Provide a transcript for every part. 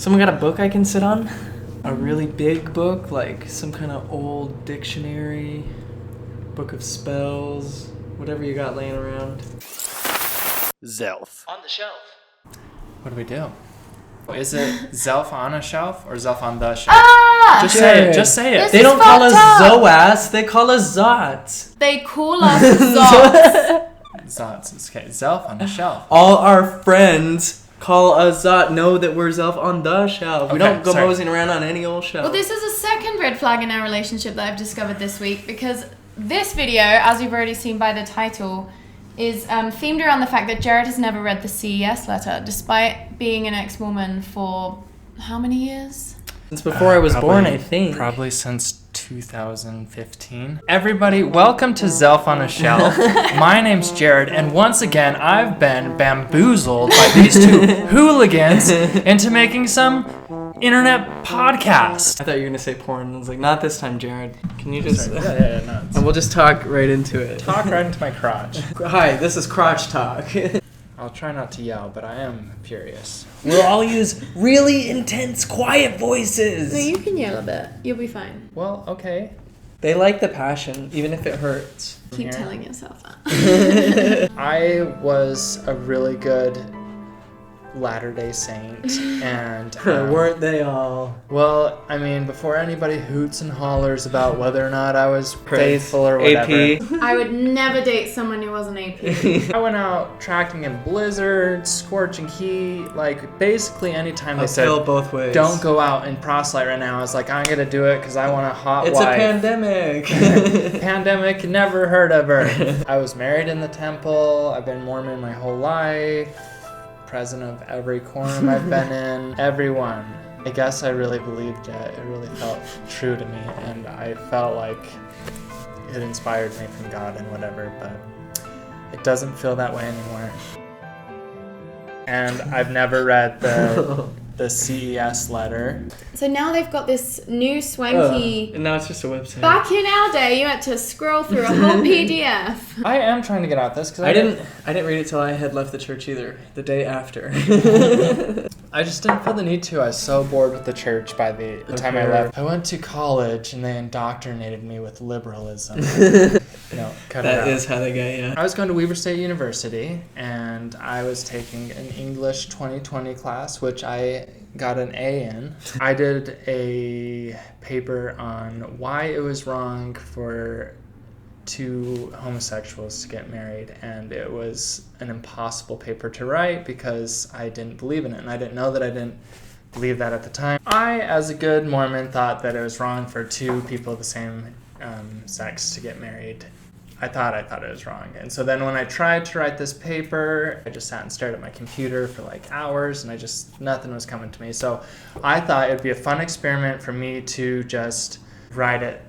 Someone got a book I can sit on? A really big book, like some kind of old dictionary, book of spells, whatever you got laying around. Zelph. On the shelf. What do we do? Is it Zelph on a shelf or Zelph on the shelf? Ah! Just say it. Just say it. They don't call us Zoas, they call us Zots. They call us Zots. Zots. Okay. Zelph on the shelf. All our friends call us Zot, know that we're Zelph on the shelf. We Okay, don't go sorry. moseying around on any old shelf. Well, this is a second red flag in our relationship that I've discovered this week, because this video, as you've already seen by the title, is themed around the fact that Jared has never read the CES letter, despite being an ex-Mormon for how many years? Since before I was born, I think. Probably since 2015. Everybody, welcome to Zelph on a Shelf. My name's Jared, and once again, I've been bamboozled by these two hooligans into making some internet podcast. I thought you were going to say porn. I was like, not this time, Jared. Can you just... No. And we'll just talk right into it. Talk right into my crotch. Hi, this is Crotch Talk. I'll try not to yell, but I am furious. We'll all use really intense, quiet voices. No, you can yell a bit. You'll be fine. Well, okay. They like the passion, even if it hurts. Keep telling yourself that. I was a really good Latter-day Saint, and Weren't they all? well, I mean, before anybody hoots and hollers about whether or not I was faithful or whatever, AP. I would never date someone who wasn't AP. I went out tracking in blizzards, scorching heat, like basically anytime they said Uphill both ways. don't go out and proselyte right now, I was like, I'm gonna do it because I want a hot It's wife. a pandemic. Pandemic, never heard of her. I was married in the temple. I've been Mormon my whole life. President of every quorum I've been in. Everyone. I guess I really believed it. It really felt true to me, and I felt like it inspired me from God and whatever, but it doesn't feel that way anymore. And I've never read the CES letter. So now they've got this new swanky... And now it's just a website. Back in our day, you had to scroll through a whole PDF. I am trying to get out this because I didn't read it till I had left the church either. The day after. I just didn't feel the need to. I was so bored with the church by the time I left. I went to college and they indoctrinated me with liberalism. No, cut it out. That is how they get you. I was going to Weber State University and I was taking an English 2020 class, which I got an A in. I did a paper on why it was wrong for two homosexuals to get married, and it was an impossible paper to write because I didn't believe in it, and I didn't know that I didn't believe that at the time. I, as a good Mormon, thought that it was wrong for two people of the same sex to get married. I thought it was wrong. And so then when I tried to write this paper, I just sat and stared at my computer for like hours, and nothing was coming to me. So I thought it'd be a fun experiment for me to just write it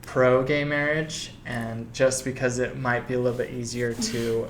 pro-gay marriage, and just because it might be a little bit easier to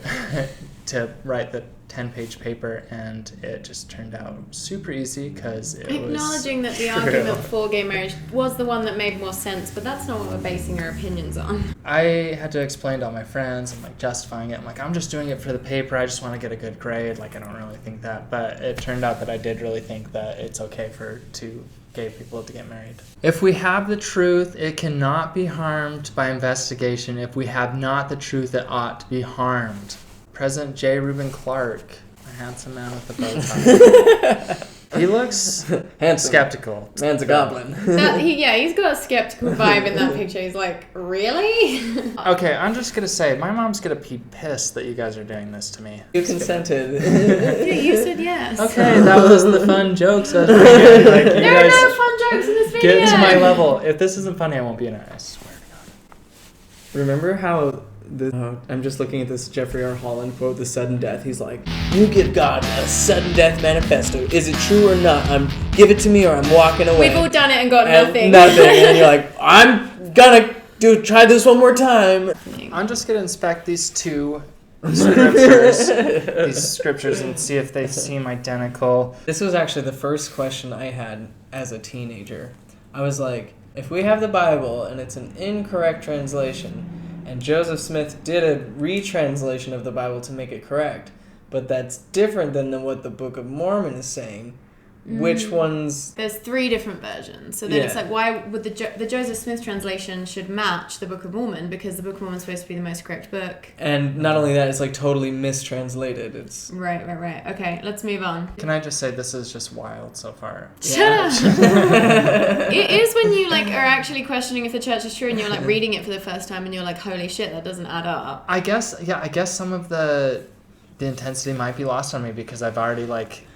to write the 10-page paper, and it just turned out super easy because it was Acknowledging that the true. argument for gay marriage was the one that made more sense, but that's not what we're basing our opinions on. I had to explain to all my friends and like justifying it. I'm like, I'm just doing it for the paper. I just want to get a good grade. Like, I don't really think that. But it turned out that I did really think that it's okay for two gay people to get married. If we have the truth, it cannot be harmed by investigation. If we have not the truth, it ought to be harmed. President J. Reuben Clark, a handsome man with a bow tie. He looks Handsome. skeptical. Man's a goblin. He's got a skeptical vibe in that picture. He's like, really? Okay, I'm just gonna say, my mom's gonna be pissed that you guys are doing this to me. You consented. You said yes. Okay, that was the fun jokes. That was pretty good. Like, you There are guys no fun jokes in this video. get to my level. If this isn't funny, I won't be in it. I swear to God. Remember how I'm just looking at this Jeffrey R. Holland quote, the sudden death. He's like, you give God a sudden death manifesto. Is it true or not? Give it to me or I'm walking away. We've all done it and got And nothing. Nothing. And you're like, I'm gonna try this one more time. I'm just gonna inspect these two scriptures and see if they seem identical. This was actually the first question I had as a teenager. I was like, if we have the Bible and it's an incorrect translation, and Joseph Smith did a retranslation of the Bible to make it correct, but that's different than what the Book of Mormon is saying, which ones... There's 3 different versions. So then it's like, why would the Joseph Smith translation should match the Book of Mormon, because the Book of Mormon is supposed to be the most correct book. And not only that, it's like totally mistranslated. It's Right. Okay, let's move on. Can I just say this is just wild so far? Yeah. It is when you like are actually questioning if the church is true and you're like reading it for the first time and you're like, holy shit, that doesn't add up. I guess some of the intensity might be lost on me because I've already like,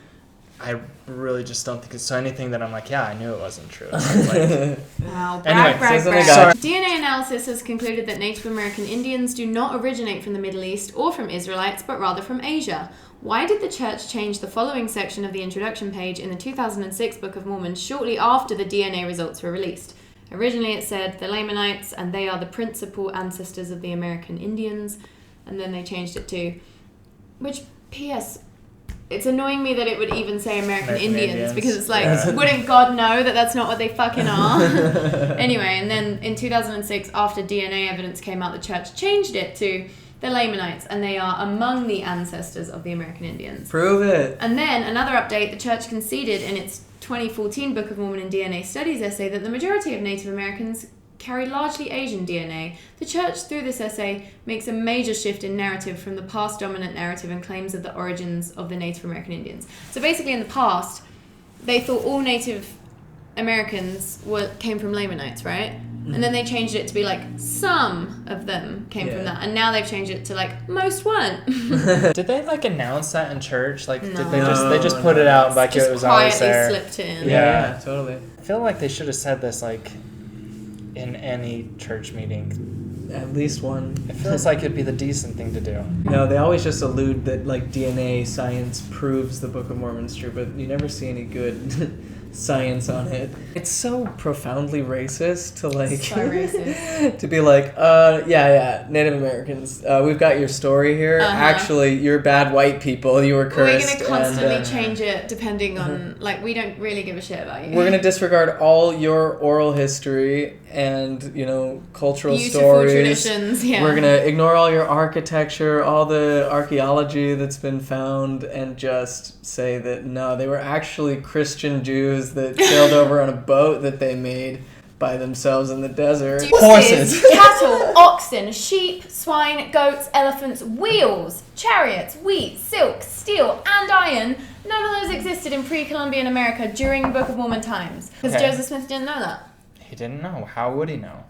I really just don't think it's so anything that I'm like, yeah, I knew it wasn't true. So like, wow, anyway, brag. sorry. DNA analysis has concluded that Native American Indians do not originate from the Middle East or from Israelites, but rather from Asia. Why did the church change the following section of the introduction page in the 2006 Book of Mormon shortly after the DNA results were released? Originally it said the Lamanites, and they are the principal ancestors of the American Indians, and then they changed it to, which, P.S., it's annoying me that it would even say American Indians because it's like, wouldn't God know that that's not what they fucking are? Anyway, and then in 2006, after DNA evidence came out, the church changed it to the Lamanites, and they are among the ancestors of the American Indians. Prove it. And then another update, the church conceded in its 2014 Book of Mormon and DNA Studies essay that the majority of Native Americans carry largely Asian DNA. The church, through this essay, makes a major shift in narrative from the past dominant narrative and claims of the origins of the Native American Indians. So basically in the past, they thought all Native Americans came from Lamanites, right? And then they changed it to be like, some of them came from that. And now they've changed it to like, most weren't. Did they like announce that in church? Like, No. did they just put it out like it was always there? Just quietly slipped it in. Yeah, totally. I feel like they should have said this like in any church meeting. At least one. It feels like it'd be the decent thing to do. No, they always just allude that like DNA science proves the Book of Mormon's true, but you never see any good science on it. It's so profoundly racist to like So racist. to be like, Native Americans, we've got your story here. Actually, you're bad white people. You were cursed. We're gonna constantly change it depending on like we don't really give a shit about you. We're gonna disregard all your oral history and cultural Beautiful stories. traditions. Yeah. We're gonna ignore all your architecture, all the archaeology that's been found, and just say that no, they were actually Christian Jews that sailed over on a boat that they made by themselves in the desert. Horses, cattle, oxen, sheep, swine, goats, elephants, wheels, chariots, wheat, silk, steel, and iron. None of those existed in pre-Columbian America during Book of Mormon times. Because Joseph Smith didn't know that. He didn't know. How would he know?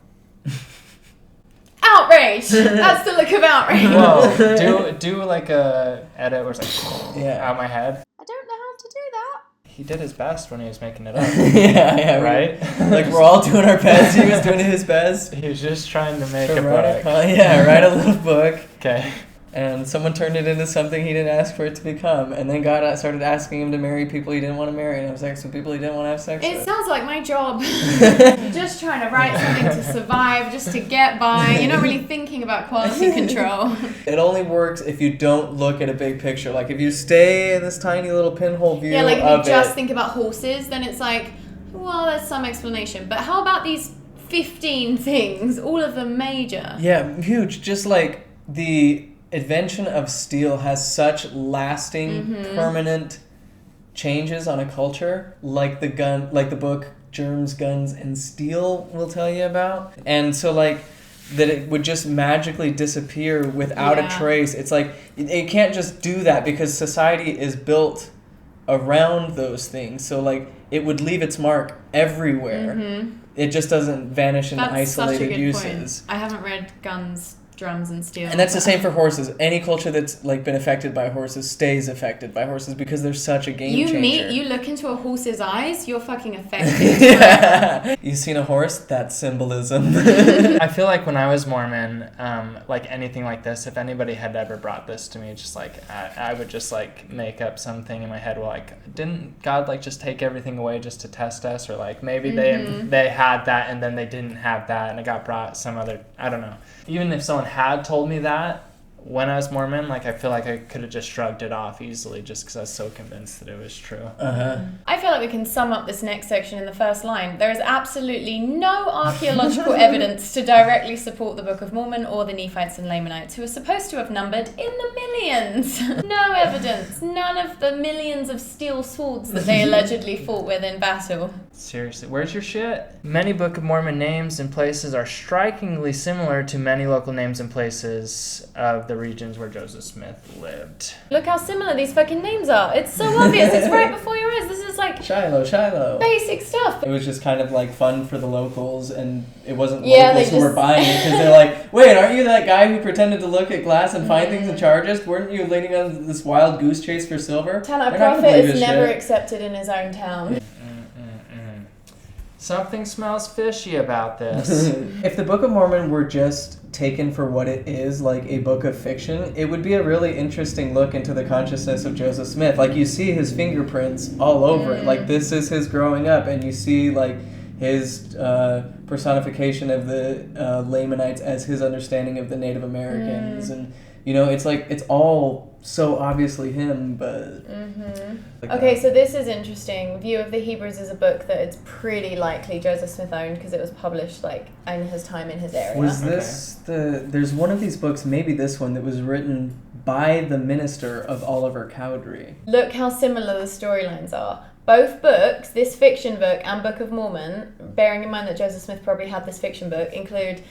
Outrage! That's the look of outrage. Whoa, do like a edit where it's like out my head. I don't know how to do that. He did his best when he was making it up. yeah, right? Like we're all doing our best. He was doing his best. He was just trying to make To a write book. write a little book. Okay. And someone turned it into something he didn't ask for it to become. And then God started asking him to marry people he didn't want to marry and have sex with people he didn't want to have sex It with. sounds like my job. Just trying to write something to survive, just to get by. You're not really thinking about quality control. It only works if you don't look at a big picture. Like if you stay in this tiny little pinhole view Yeah, like if of you just it. think about horses, then it's like, well, there's some explanation. But how about these 15 things, all of them major? Yeah, huge. Just like the invention of steel has such lasting, permanent changes on a culture, like the book Germs, Guns, and Steel will tell you about. And so like that it would just magically disappear without a trace. It's like it can't just do that because society is built around those things. So like it would leave its mark everywhere. It just doesn't vanish in isolated such a good uses. Point. I haven't read Guns, Drums, and Steel. And that's the same for horses. Any culture that's like been affected by horses stays affected by horses because they're such a game changer. You look into a horse's eyes, you're fucking affected. You seen a horse? That's symbolism. I feel like when I was Mormon, like anything like this, if anybody had ever brought this to me, just like I would just like make up something in my head. Well, like didn't God like just take everything away just to test us, or like maybe they had that and then they didn't have that and it got brought some other, I don't know. Even if someone had told me that, when I was Mormon, like, I feel like I could have just shrugged it off easily just because I was so convinced that it was true. I feel like we can sum up this next section in the first line. There is absolutely no archaeological evidence to directly support the Book of Mormon or the Nephites and Lamanites, who are supposed to have numbered in the millions. No evidence. None of the millions of steel swords that they allegedly fought with in battle. Seriously, where's your shit? Many Book of Mormon names and places are strikingly similar to many local names and places of the regions where Joseph Smith lived. Look how similar these fucking names are. It's so obvious. It's right before your eyes. This is like Shiloh. basic stuff. It was just kind of like fun for the locals, and it wasn't Yeah, locals who were buying it because they're like, wait, aren't you that guy who pretended to look at glass and find things and charge us? Weren't you leading on this wild goose chase for silver? A They're not gonna prophet believe is this never shit. accepted in his own town. Something smells fishy about this. If the Book of Mormon were just taken for what it is, like a book of fiction, it would be a really interesting look into the consciousness of Joseph Smith. Like, you see his fingerprints all over it. Like, this is his growing up, and you see, like, his personification of the Lamanites as his understanding of the Native Americans. And, you know, it's like, it's all so obviously him, but... Okay, so this is interesting. View of the Hebrews is a book that it's pretty likely Joseph Smith owned because it was published like in his time in his area. Was this there's one of these books, maybe this one, that was written by the minister of Oliver Cowdery. Look how similar the storylines are. Both books, this fiction book and Book of Mormon, bearing in mind that Joseph Smith probably had this fiction book, include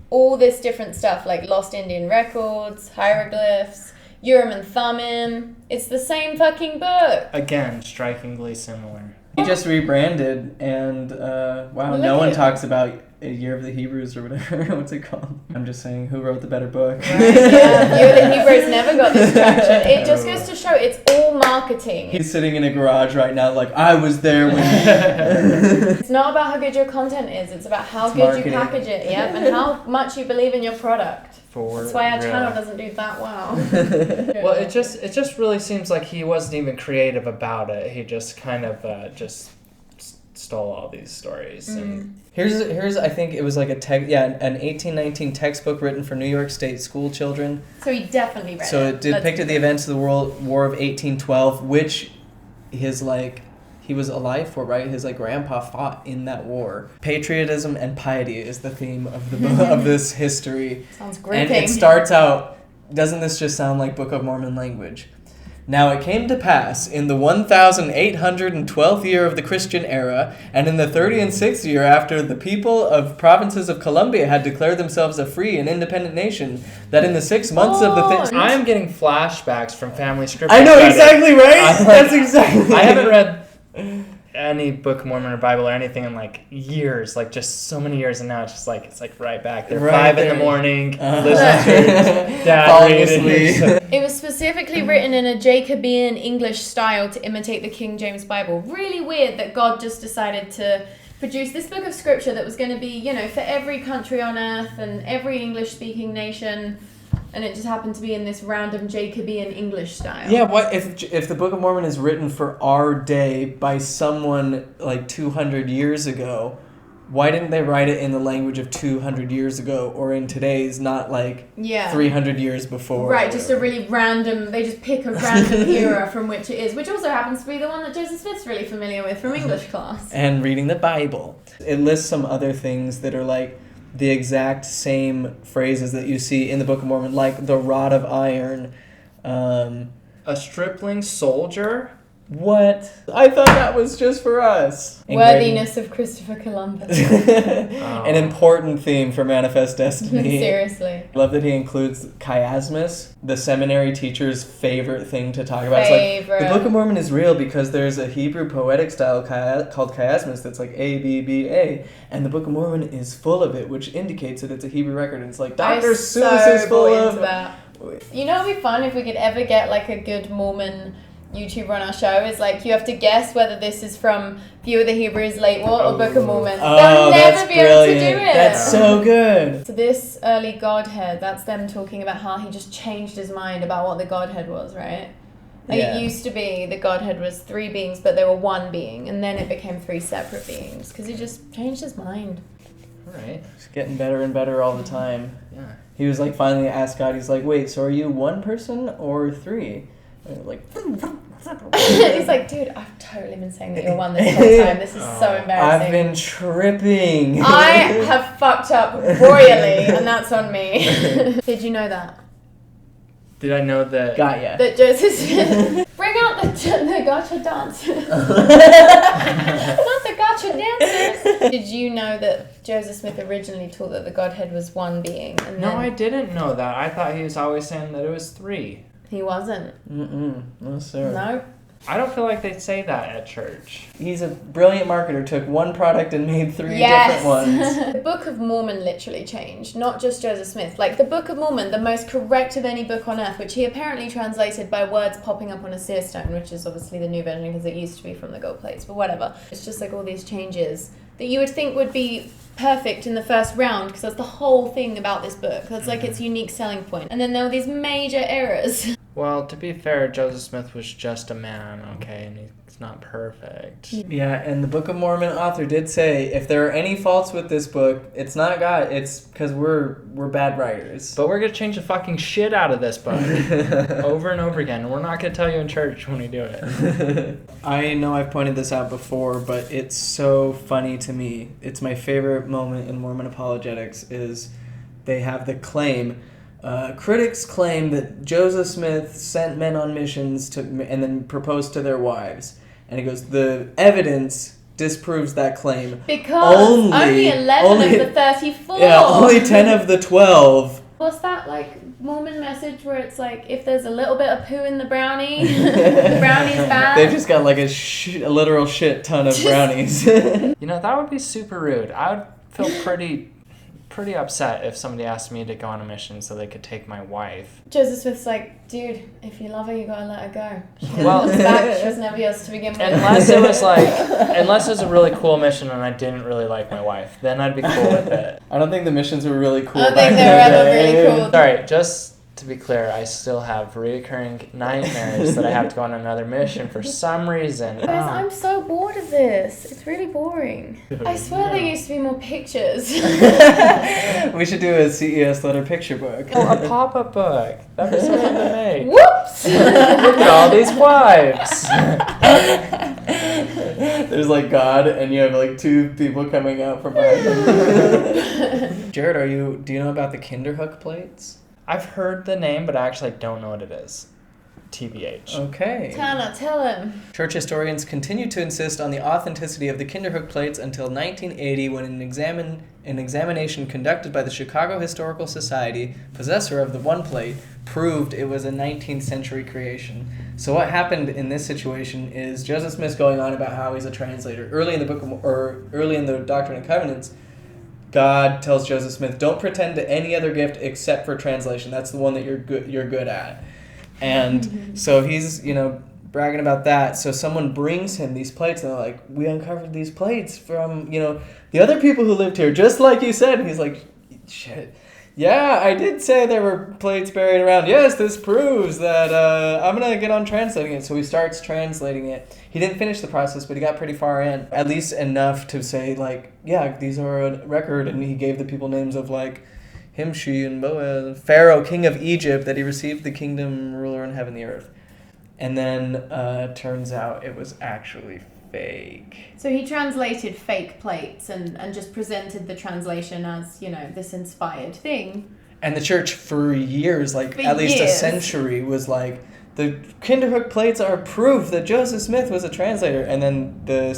all this different stuff like lost Indian records, hieroglyphs, Urim and Thummim. It's the same fucking book. Again, strikingly similar. He just rebranded, and wow, Look no one at- talks about A Year of the Hebrews or whatever. What's it called? I'm just saying, who wrote the better book? Right, yeah, View of the Hebrews never got this traction. It just goes to show it's all marketing. He's sitting in a garage right now like, I was there when... It's not about how good your content is, it's about how It's good marketing. you package it, yep, and how much you believe in your product. For That's why our real. channel doesn't do that well. Well, it just really seems like he wasn't even creative about it. He just kind of just stole all these stories. And Here's I think it was like an 1819 textbook written for New York State school children. So he definitely read So it. it depicted the events of the World War of 1812, which his he was alive for, right? His grandpa fought in that war. Patriotism and piety is the theme of the of this history. Sounds And gripping. it starts out, doesn't this just sound like Book of Mormon language? Now it came to pass in the 1812th year of the Christian era, and in the 36th year after the people of provinces of Columbia had declared themselves a free and independent nation, that in the 6 months of the I am getting flashbacks from family scripture. I know study. exactly right. I'm That's exactly. I haven't read any Book of Mormon or Bible or anything in years, just so many years, and now it's just right back there. Right 5 in there. the morning, Uh-huh. listening to dad Falling reading. asleep. It was specifically written in a Jacobean English style to imitate the King James Bible. Really weird that God just decided to produce this book of scripture that was going to be, for every country on earth and every English-speaking nation, and it just happened to be in this random Jacobean English style. Yeah, what if the Book of Mormon is written for our day by someone 200 years ago? Why didn't they write it in the language of 200 years ago or in today's, not 300 years before? Right, just a really random, they just pick a random era from which it is, which also happens to be the one that Joseph Smith's really familiar with from English class. And reading the Bible. It lists some other things that are the exact same phrases that you see in the Book of Mormon, like the rod of iron. A stripling soldier? What? I thought that was just for us. Worthiness of Christopher Columbus. An important theme for Manifest Destiny. Seriously. I love that he includes chiasmus, the seminary teacher's favorite thing to talk about. It's the Book of Mormon is real because there's a Hebrew poetic style called chiasmus that's A, B, B, A, and the Book of Mormon is full of it, which indicates that it's a Hebrew record. And it's Dr. Seuss is full of that. You know, it'd be fun if we could ever get a good Mormon YouTuber on our show. Is you have to guess whether this is from View of the Hebrews, Late War, or Book of Mormon. They'll never be able to do it. That's so good. So this early Godhead, that's them talking about how he just changed his mind about what the Godhead was, right? Like it used to be the Godhead was 3 beings, but they were 1 being, and then it became 3 separate beings because he just changed his mind. Right. It's getting better and better all the time. Yeah. He was like finally asked God, he's like, wait, so are you 1 person or 3? And like He's like, dude, I've totally been saying that you're 1 this whole time. This is so embarrassing. I've been tripping. I have fucked up royally, and that's on me. Did you know that? Did I know that? Got ya. That Joseph Smith bring out the gotcha dancers. Not the gotcha dancers. Did you know that Joseph Smith originally taught that the Godhead was 1 being? And No, then I didn't know that. I thought he was always saying that it was 3. he wasn't. No, sir. No. I don't feel like they say that at church. He's a brilliant marketer, took one product and made 3 different ones. The Book of Mormon literally changed, not just Joseph Smith. Like, the Book of Mormon, the most correct of any book on earth, which he apparently translated by words popping up on a seer stone, which is obviously the new version because it used to be from the gold plates, but whatever. It's just like all these changes that you would think would be perfect in the first round, because that's the whole thing about this book. That's like its unique selling point. And then there were these major errors. Well, to be fair, Joseph Smith was just a man, okay, and he's not perfect. Yeah, and the Book of Mormon author did say, if there are any faults with this book, it's not God, it's because we're bad writers. But we're going to change the fucking shit out of this book over and over again. We're not going to tell you in church when we do it. I know I've pointed this out before, but it's so funny to me. It's my favorite moment in Mormon apologetics is they have the claim... critics claim that Joseph Smith sent men on missions and then proposed to their wives. And he goes, the evidence disproves that claim. Because only 11 of the 34. Yeah, only 10 of the 12. What's that, like, Mormon message where it's like, if there's a little bit of poo in the brownie, the brownie's bad? They've just got like a literal shit ton of brownies. You know, that would be super rude. I would feel pretty upset if somebody asked me to go on a mission so they could take my wife. Joseph Smith's like, dude, if you love her, you gotta let her go. She was never yours to begin with. Unless it was a really cool mission and I didn't really like my wife, then I'd be cool with it. I don't think the missions were really cool. I don't think they were ever really cool. Sorry, just to be clear, I still have reoccurring nightmares that I have to go on another mission for some reason. Guys, I'm so bored of this. It's really boring. I swear there used to be more pictures. We should do a CES letter picture book. Oh, a pop-up book. That'd be so fun to make. Whoops! Look at all these wives. There's like God, and you have like 2 people coming out from behind them. Jared, do you know about the Kinderhook plates? I've heard the name, but I actually don't know what it is. TBH. Okay. Tana, tell him. Church historians continued to insist on the authenticity of the Kinderhook plates until 1980, when an examination conducted by the Chicago Historical Society, possessor of the one plate, proved it was a 19th century creation. So what happened in this situation is Joseph Smith's going on about how he's a translator. Early in the Doctrine and Covenants, God tells Joseph Smith, don't pretend to any other gift except for translation. That's the one that you're good at. And so he's, bragging about that. So someone brings him these plates, and they're like, we uncovered these plates from, the other people who lived here, just like you said. And he's like, shit. Yeah, I did say there were plates buried around. Yes, this proves that I'm going to get on translating it. So he starts translating it. He didn't finish the process, but he got pretty far in. At least enough to say, like, yeah, these are a record. And he gave the people names of, like, Himshi and Boaz, Pharaoh, king of Egypt, that he received the kingdom, ruler in heaven and the earth. And then turns out it was actually fake. So he translated fake plates and just presented the translation as, this inspired thing. And the church for years, at least a century, was like, the Kinderhook plates are proof that Joseph Smith was a translator. And then the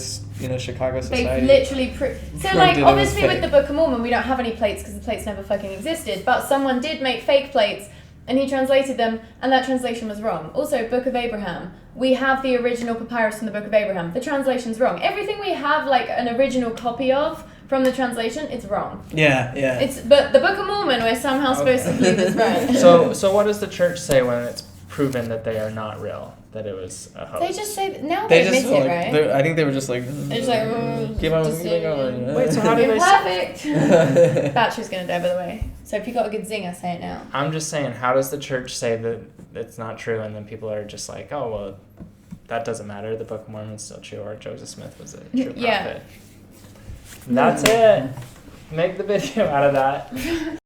Chicago Society... They literally So, obviously with the Book of Mormon, we don't have any plates because the plates never fucking existed. But someone did make fake plates, and he translated them, and that translation was wrong. Also, Book of Abraham. We have the original papyrus from the Book of Abraham. The translation's wrong. Everything we have, an original copy of from the translation, it's wrong. Yeah. But the Book of Mormon, we're somehow supposed to believe is right. So what does the church say when it's proven that they are not real? that it was a hoax. They just say now They they just admit like, it, right? I think they were just like. They're just like, keep on just keeping saying- going. Wait, so how do You're they say? perfect. Battery's gonna die, by the way. So if you got a good zinger, say it now. I'm just saying, how does the church say that it's not true, and then people are just like, oh well, that doesn't matter. The Book of Mormon's still true, or Joseph Smith was a true prophet. Yeah. That's it. Make the video out of that.